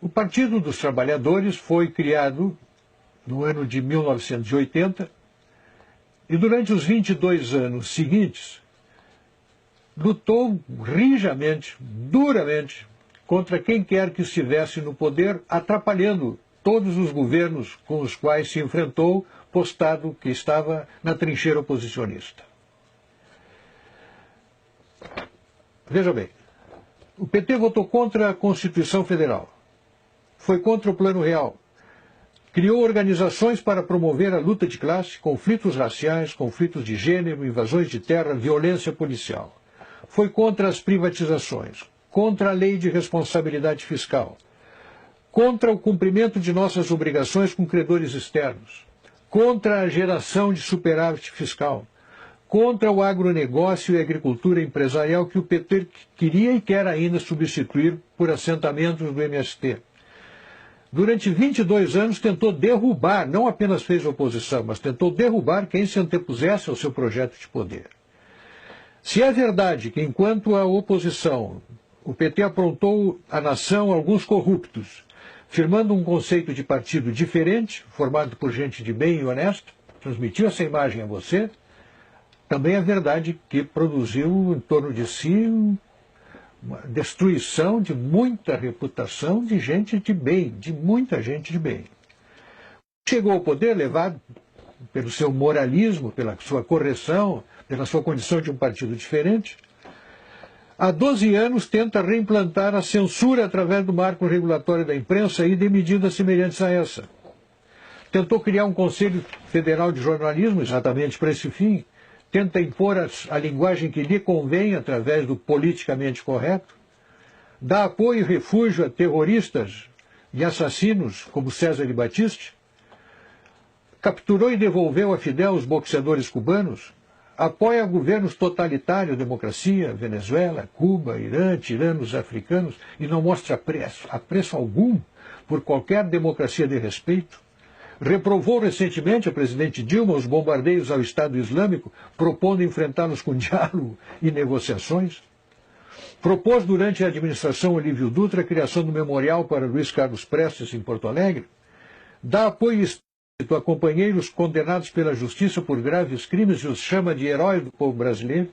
O Partido dos Trabalhadores foi criado no ano de 1980 e durante os 22 anos seguintes lutou rijamente, duramente, contra quem quer que estivesse no poder, atrapalhando todos os governos com os quais se enfrentou, postado que estava na trincheira oposicionista. Veja bem, o PT votou contra a Constituição Federal, foi contra o Plano Real, criou organizações para promover a luta de classe, conflitos raciais, conflitos de gênero, invasões de terra, violência policial. Foi contra as privatizações, contra a lei de responsabilidade fiscal, contra o cumprimento de nossas obrigações com credores externos, contra a geração de superávit fiscal, contra o agronegócio e a agricultura empresarial que o PT queria e quer ainda substituir por assentamentos do MST. Durante 22 anos tentou derrubar, não apenas fez oposição, mas tentou derrubar quem se antepusesse ao seu projeto de poder. Se é verdade que, enquanto a oposição, o PT aprontou à nação alguns corruptos, firmando um conceito de partido diferente, formado por gente de bem e honesta, transmitiu essa imagem a você, também é verdade que produziu em torno de si uma destruição de muita reputação de gente de bem, de muita gente de bem. Chegou ao poder levado pelo seu moralismo, pela sua correção, pela sua condição de um partido diferente. Há 12 anos tenta reimplantar a censura através do marco regulatório da imprensa e de medidas semelhantes a essa. Tentou criar um Conselho Federal de Jornalismo exatamente para esse fim. Tenta impor a linguagem que lhe convém através do politicamente correto. Dá apoio e refúgio a terroristas e assassinos como César de Batiste. Capturou e devolveu a Fidel os boxeadores cubanos. Apoia governos totalitários, democracia, Venezuela, Cuba, Irã, tiranos africanos, e não mostra apreço algum por qualquer democracia de respeito. Reprovou recentemente a presidente Dilma os bombardeios ao Estado Islâmico, propondo enfrentá-los com diálogo e negociações. Propôs durante a administração Olívio Dutra a criação do memorial para Luiz Carlos Prestes em Porto Alegre. Dá apoio a companheiros condenados pela justiça por graves crimes e os chama de heróis do povo brasileiro,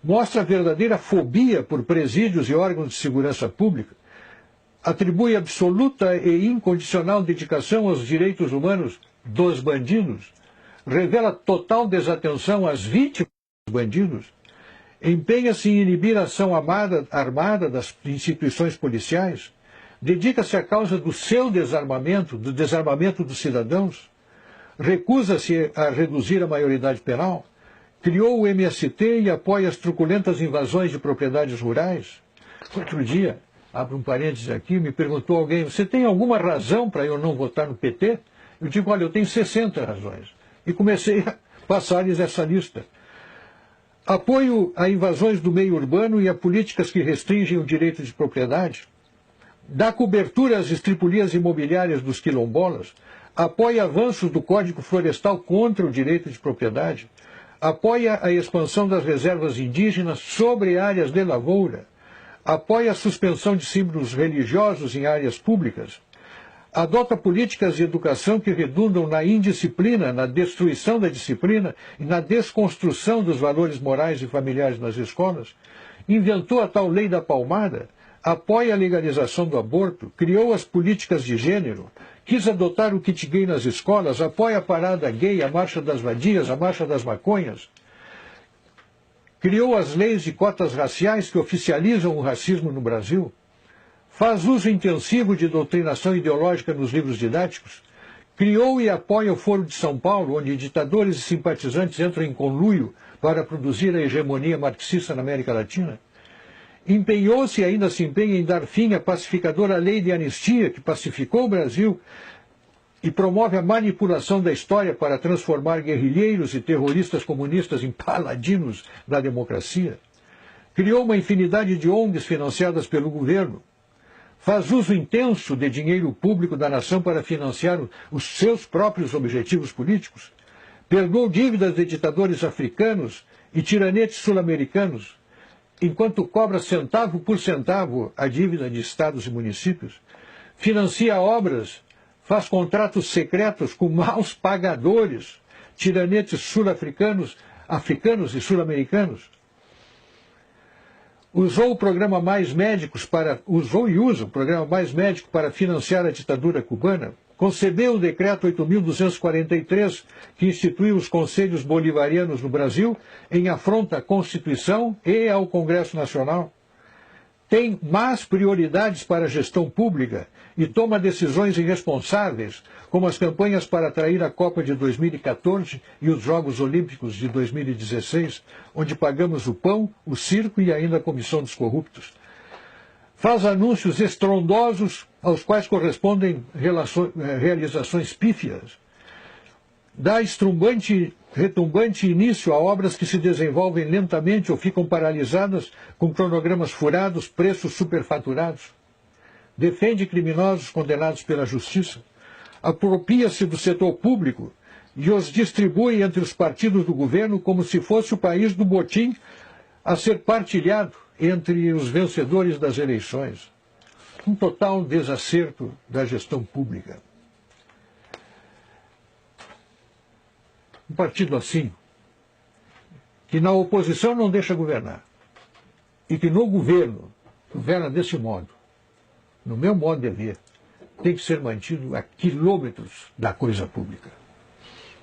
mostra verdadeira fobia por presídios e órgãos de segurança pública, atribui absoluta e incondicional dedicação aos direitos humanos dos bandidos, revela total desatenção às vítimas dos bandidos, empenha-se em inibir a ação armada das instituições policiais, dedica-se à causa do seu desarmamento, do desarmamento dos cidadãos, recusa-se a reduzir a maioridade penal, criou o MST e apoia as truculentas invasões de propriedades rurais. Outro dia, abro um parênteses aqui, me perguntou alguém, você tem alguma razão para eu não votar no PT? Eu digo, olha, eu tenho 60 razões. E comecei a passar-lhes essa lista. Apoio a invasões do meio urbano e a políticas que restringem o direito de propriedade. Dá cobertura às estripulias imobiliárias dos quilombolas, apoia avanços do Código Florestal contra o direito de propriedade, apoia a expansão das reservas indígenas sobre áreas de lavoura, apoia a suspensão de símbolos religiosos em áreas públicas, adota políticas de educação que redundam na indisciplina, na destruição da disciplina e na desconstrução dos valores morais e familiares nas escolas, inventou a tal lei da palmada, apoia a legalização do aborto, criou as políticas de gênero, quis adotar o kit gay nas escolas, apoia a parada gay, a marcha das vadias, a marcha das maconhas, criou as leis de cotas raciais que oficializam o racismo no Brasil, faz uso intensivo de doutrinação ideológica nos livros didáticos, criou e apoia o Foro de São Paulo, onde ditadores e simpatizantes entram em conluio para produzir a hegemonia marxista na América Latina, empenhou-se e ainda se empenha em dar fim à pacificadora lei de anistia que pacificou o Brasil e promove a manipulação da história para transformar guerrilheiros e terroristas comunistas em paladinos da democracia. Criou uma infinidade de ONGs financiadas pelo governo. Faz uso intenso de dinheiro público da nação para financiar os seus próprios objetivos políticos. Perdoou dívidas de ditadores africanos e tiranetes sul-americanos, enquanto cobra centavo por centavo a dívida de estados e municípios. financia obras, faz contratos secretos com maus pagadores, tiranetes sul-africanos, africanos e sul-americanos. Usou o programa Mais Médicos usou e usa o programa Mais Médico para financiar a ditadura cubana. Concebeu o decreto 8.243, que instituiu os conselhos bolivarianos no Brasil, em afronta à Constituição e ao Congresso Nacional. Tem más prioridades para a gestão pública e toma decisões irresponsáveis, como as campanhas para atrair a Copa de 2014 e os Jogos Olímpicos de 2016, onde pagamos o pão, o circo e ainda a comissão dos corruptos. Faz anúncios estrondosos aos quais correspondem realizações pífias. Dá retumbante início a obras que se desenvolvem lentamente ou ficam paralisadas com cronogramas furados, preços superfaturados. Defende criminosos condenados pela justiça. Apropria-se do setor público e os distribui entre os partidos do governo como se fosse o país do botim a ser partilhado entre os vencedores das eleições. Um total desacerto da gestão pública. Um partido assim, que na oposição não deixa governar, e que no governo governa desse modo, no meu modo de ver, tem que ser mantido a quilômetros da coisa pública.